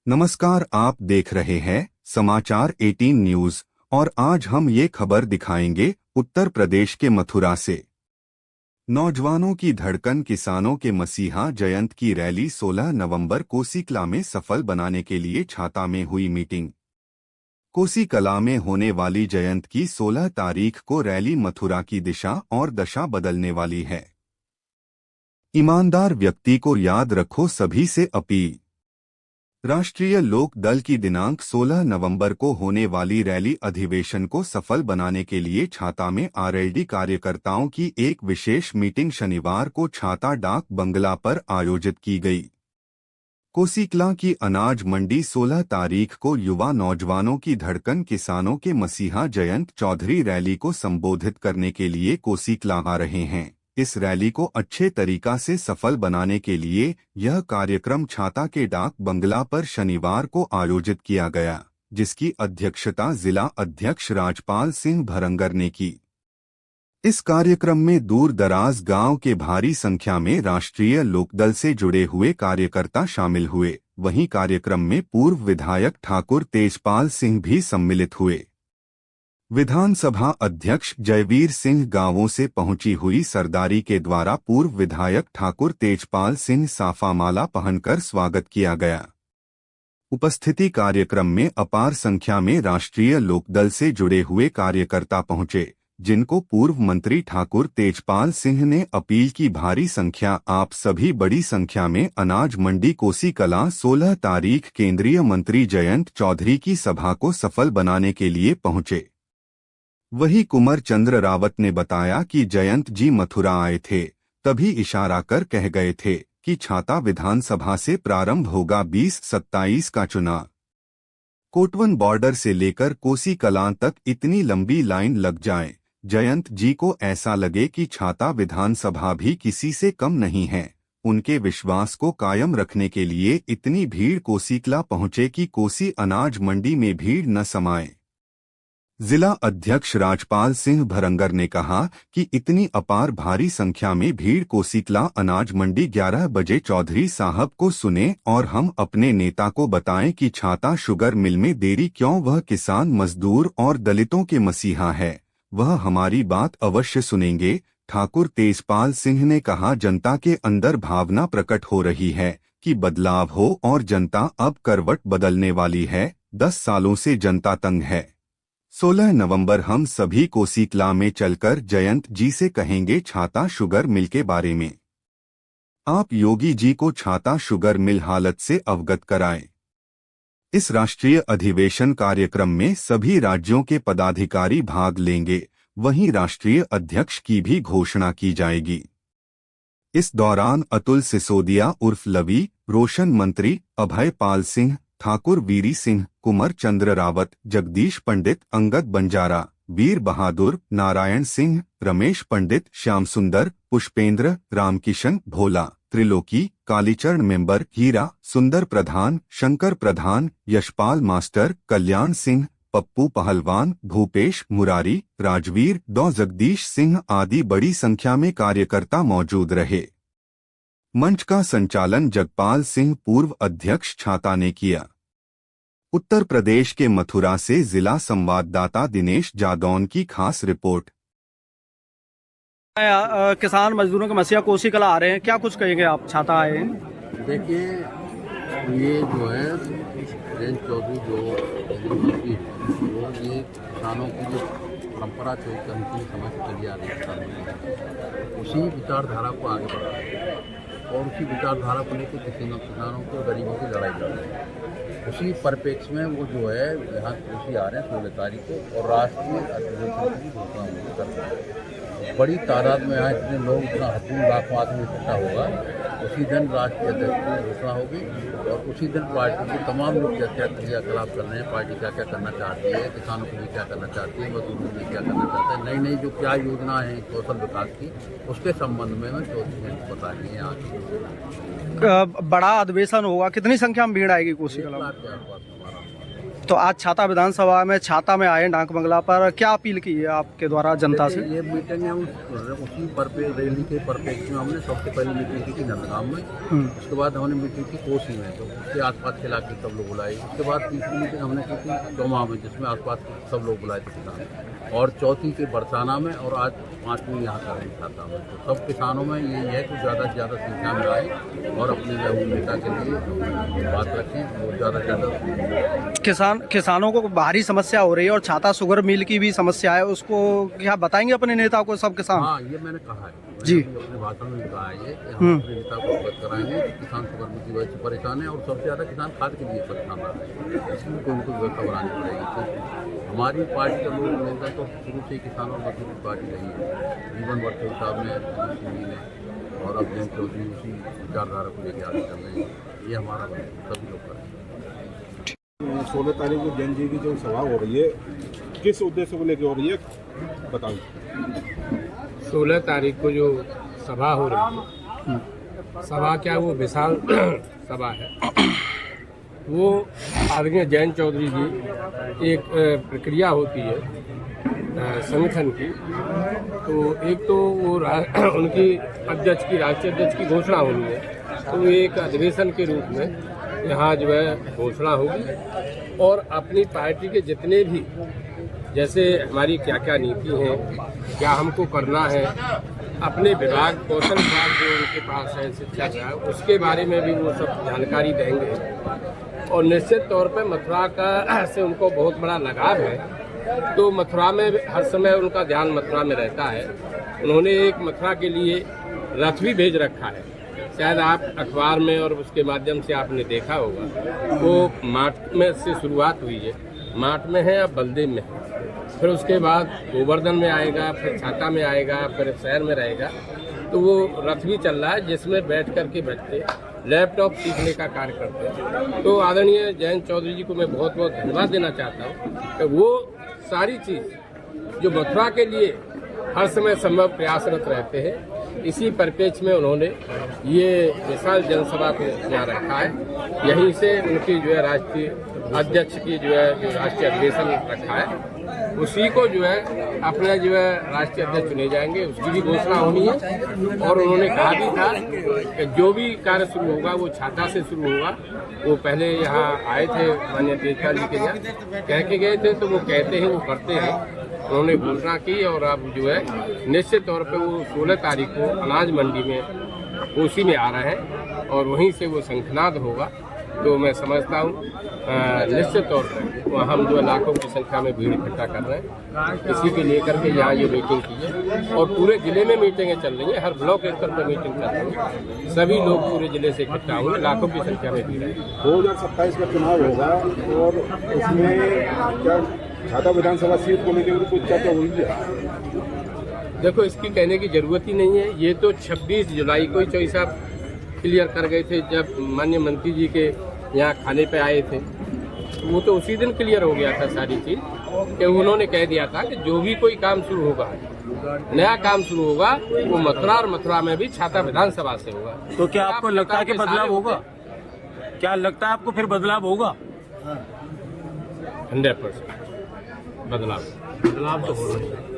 नमस्कार, आप देख रहे हैं समाचार 18 न्यूज और आज हम ये खबर दिखाएंगे उत्तर प्रदेश के मथुरा से। नौजवानों की धड़कन किसानों के मसीहा जयंत की रैली 16 नवंबर कोसीकला में सफल बनाने के लिए छाता में हुई मीटिंग। कोसीकला में होने वाली जयंत की 16 तारीख को रैली मथुरा की दिशा और दशा बदलने वाली है। ईमानदार व्यक्ति को याद रखो, सभी से अपील। राष्ट्रीय लोक दल की दिनांक 16 नवंबर को होने वाली रैली अधिवेशन को सफल बनाने के लिए छाता में आरएलडी कार्यकर्ताओं की एक विशेष मीटिंग शनिवार को छाता डाक बंगला पर आयोजित की गई। कोसीकला की अनाज मंडी 16 तारीख को युवा नौजवानों की धड़कन किसानों के मसीहा जयंत चौधरी रैली को संबोधित करने के लिए कोसीकला आ रहे हैं। इस रैली को अच्छे तरीका से सफल बनाने के लिए यह कार्यक्रम छाता के डाक बंगला पर शनिवार को आयोजित किया गया, जिसकी अध्यक्षता जिला अध्यक्ष राजपाल सिंह भरंगर ने की। इस कार्यक्रम में दूर दराज गांव के भारी संख्या में राष्ट्रीय लोकदल से जुड़े हुए कार्यकर्ता शामिल हुए। वहीं कार्यक्रम में पूर्व विधायक ठाकुर तेजपाल सिंह भी सम्मिलित हुए। विधानसभा अध्यक्ष जयवीर सिंह गांवों से पहुंची हुई सरदारी के द्वारा पूर्व विधायक ठाकुर तेजपाल सिंह साफामाला पहनकर स्वागत किया गया। उपस्थिति कार्यक्रम में अपार संख्या में राष्ट्रीय लोकदल से जुड़े हुए कार्यकर्ता पहुंचे, जिनको पूर्व मंत्री ठाकुर तेजपाल सिंह ने अपील की। भारी संख्या आप सभी बड़ी संख्या में अनाज मंडी कोसीकला 16 तारीख केंद्रीय मंत्री जयंत चौधरी की सभा को सफल बनाने के लिए पहुंचे। वही कुंवर चंद्र रावत ने बताया कि जयंत जी मथुरा आए थे, तभी इशारा कर कह गए थे कि छाता विधानसभा से प्रारंभ होगा 2027 का चुनाव। कोटवन बॉर्डर से लेकर कोसीकलां तक इतनी लंबी लाइन लग जाए, जयंत जी को ऐसा लगे कि छाता विधानसभा भी किसी से कम नहीं है। उनके विश्वास को कायम रखने के लिए इतनी भीड़ कोसीकला पहुंचे कि कोसी अनाज मंडी में भीड़ न समाए। जिला अध्यक्ष राजपाल सिंह भरंगर ने कहा कि इतनी अपार भारी संख्या में भीड़ कोसीकला अनाज मंडी 11 बजे चौधरी साहब को सुने और हम अपने नेता को बताएं कि छाता शुगर मिल में देरी क्यों। वह किसान, मजदूर और दलितों के मसीहा है, वह हमारी बात अवश्य सुनेंगे। ठाकुर तेजपाल सिंह ने कहा, जनता के अंदर भावना प्रकट हो रही है कि बदलाव हो और जनता अब करवट बदलने वाली है। 10 सालों से जनता तंग है। 16 नवंबर हम सभी कोसीकला में चलकर जयंत जी से कहेंगे छाता शुगर मिल के बारे में। आप योगी जी को छाता शुगर मिल हालत से अवगत कराएं। इस राष्ट्रीय अधिवेशन कार्यक्रम में सभी राज्यों के पदाधिकारी भाग लेंगे। वहीं राष्ट्रीय अध्यक्ष की भी घोषणा की जाएगी। इस दौरान अतुल सिसोदिया उर्फ लवी, रोशन मंत्री, अभय पाल सिंह, ठाकुर वीरी सिंह, कुंवर चंद्र रावत, जगदीश पंडित, अंगद बंजारा, वीर बहादुर, नारायण सिंह, रमेश पंडित, श्याम सुंदर, पुष्पेंद्र, रामकिशन, भोला, त्रिलोकी, कालीचरण मेंबर, हीरा, सुंदर प्रधान, शंकर प्रधान, यशपाल मास्टर, कल्याण सिंह, पप्पू पहलवान, भूपेश, मुरारी, राजवीर, जगदीश सिंह आदि बड़ी संख्या में कार्यकर्ता मौजूद रहे। मंच का संचालन जगपाल सिंह पूर्व अध्यक्ष छाता ने किया। उत्तर प्रदेश के मथुरा से जिला संवाददाता दिनेश जादौन की खास रिपोर्ट। किसान मजदूरों के मसीहा कोसीकला आ रहे हैं, क्या कुछ कहेंगे आप? छाता आए हैं। देखिए, ये जो है जयंत चौधरी जो वो ये किसानों की जो परंपरा थी अंतिम समय से चली आ रही है, उसी विचारधारा को आगे बढ़ा रहे हैं और उसी विचारधारा को लेकर किसानों को गरीबों की लड़ाई लड़ रहे हैं। उसी परिप्रेक्ष्य में वो जो है यहाँ कृषि आ रहे हैं 16 तारीख को और राष्ट्रीय अधिवेशन की घोषणा कर रहे हैं। बड़ी तादाद में यहाँ इतने लोग, इतना हजारों लाखों आदमी इकट्ठा होगा। उसी दिन राष्ट्रीय अध्यक्ष की घोषणा होगी और उसी दिन पार्टी के तमाम लोग क्या क्या क्रियाकलाप कर रहे हैं, पार्टी क्या क्या करना चाहती है, किसानों के लिए क्या करना चाहती है, मजदूरों के लिए क्या करना चाहता है, नई नई जो क्या योजना है कौशल विकास की, उसके संबंध में मैं चौधरी को बता रही है। आज बड़ा अधिवेशन होगा, कितनी संख्या में भीड़ आएगी कोसीकला? 1 लाख के आसपास हमारा तो आज छाता विधानसभा में छाता में आए डाक बंगला पर, क्या अपील की है आपके द्वारा जनता से? ये मीटिंग है उसी रैली के परिप्रेक्ष्य में हमने सबसे पहले मीटिंग की थी नंदगांव में, उसके बाद हमने मीटिंग की कोसी में, तो उसके आसपास के इलाके सब लोग बुलाए। उसके बाद तीसरी मीटिंग हमने की थी चौमा में, जिसमें आसपास के सब लोग बुलाए थे किसान, और चौथी के बरसाना में, और आज पाँचवीं यहाँ कर रही छाता में। तो सब किसानों में यही है कि ज़्यादा से ज़्यादा संख्या में आए और अपने जो नेता के लिए बात रखें और ज़्यादा से ज़्यादा। किसानों को भारी समस्या हो रही है और छाता शुगर मिल की भी समस्या है, उसको क्या बताएंगे अपने नेता को सब किसान? हाँ, ये मैंने कहा है जी, अपने भाषण में कहा है ये कि हम अपने नेता को अवगत कराएंगे कि किसान शुगर मिल की वजह से परेशान है, और सबसे ज़्यादा किसान खाद के लिए परेशान रहा है, इसलिए कोई उनको व्यवस्था बनानी पड़ेगी। तो हमारी पार्टी का लोग नेता तो शुरू से ही किसान और मजदूर की पार्टी रही है, जीवन वर्ष साहब ने, ने और अब जयंत चौधरी उसी विचारधारा को लेकर आगे चल रहे हैं। ये हमारा सभी लोग करें। 16 तारीख को जैन जी की जो सभा हो रही है, किस उद्देश्य को लेकर हो रही है, बताओ। 16 तारीख को जो सभा हो रही है, सभा क्या वो विशाल सभा है। वो आदरणीय जयंत चौधरी जी एक प्रक्रिया होती है संगठन की, तो एक तो वो उनकी अध्यक्ष की, राष्ट्रीय अध्यक्ष की घोषणा होनी है, तो एक अधिवेशन के रूप में यहाँ जो है घोषणा होगी, और अपनी पार्टी के जितने भी, जैसे हमारी क्या क्या नीति है, क्या हमको करना है, अपने विभाग, कौशल विभाग जो उनके पास है, शिक्षा का, उसके बारे में भी वो सब जानकारी देंगे। और निश्चित तौर पर मथुरा का से उनको बहुत बड़ा लगाव है, तो मथुरा में हर समय उनका ध्यान मथुरा में रहता है। उन्होंने एक मथुरा के लिए रथ भी भेज रखा है, शायद आप अखबार में और उसके माध्यम से आपने देखा होगा। वो माठ में से शुरुआत हुई है, माठ में है, अब बलदेव में है, फिर उसके बाद गोवर्धन में आएगा, फिर छाता में आएगा, फिर शहर में रहेगा। तो वो रथ भी चल रहा है जिसमें बैठ कर के बच्चे लैपटॉप सीखने का कार्य करते हैं। तो आदरणीय जयंत चौधरी जी को मैं बहुत बहुत धन्यवाद देना चाहता हूँ कि वो सारी चीज़ जो मथुरा के लिए हर समय संभव प्रयासरत रहते हैं, इसी परिप्रेक्ष्य में उन्होंने ये विशाल जनसभा को यहाँ रखा है। यहीं से उनकी जो है राष्ट्रीय अध्यक्ष की जो है जो राष्ट्रीय अधिवेशन रखा है, उसी को जो है अपने जो है राष्ट्रीय अध्यक्ष चुने जाएंगे, उसकी भी घोषणा होनी है। और उन्होंने कहा भी था कि जो भी कार्य शुरू होगा वो छाता से शुरू होगा। वो पहले यहाँ आए थे माननीय तेजपाल जी के यहाँ, कह के गए थे, तो वो कहते हैं वो करते हैं। उन्होंने घोषणा की, और अब जो है निश्चित तौर पे वो 16 तारीख को अनाज मंडी में कोसी में आ रहे हैं, और वहीं से वो शंखनाद होगा। तो मैं समझता हूँ निश्चित तौर पर हम जो लाखों की संख्या में भीड़ इकट्ठा कर रहे हैं, इसी के लेकर के यहाँ ये मीटिंग की है। और पूरे जिले में मीटिंगें चल रही हैं, हर ब्लॉक स्तर पर मीटिंग चल रही है, सभी लोग पूरे जिले से इकट्ठा हुए, लाखों की संख्या में भीड़ है। 2027 का चुनाव होगा, और उसमें क्या छाता विधानसभा सीट को लेकर कुछ चर्चा हुई है? देखो, इसकी कहने की जरूरत ही नहीं है। ये तो 26 जुलाई को ही चौधरी साहब क्लियर कर गए थे, जब माननीय मंत्री जी के यहाँ खाने पे आए थे। वो तो उसी दिन क्लियर हो गया था सारी चीज, कि उन्होंने कह दिया था कि जो भी कोई काम शुरू होगा, नया काम शुरू होगा, वो मथुरा, और मथुरा में भी छाता विधानसभा से होगा। तो क्या आपको लगता है कि बदलाव होगा? क्या लगता है आपको फिर बदलाव होगा? 100% बदलाव तो हो रहा है।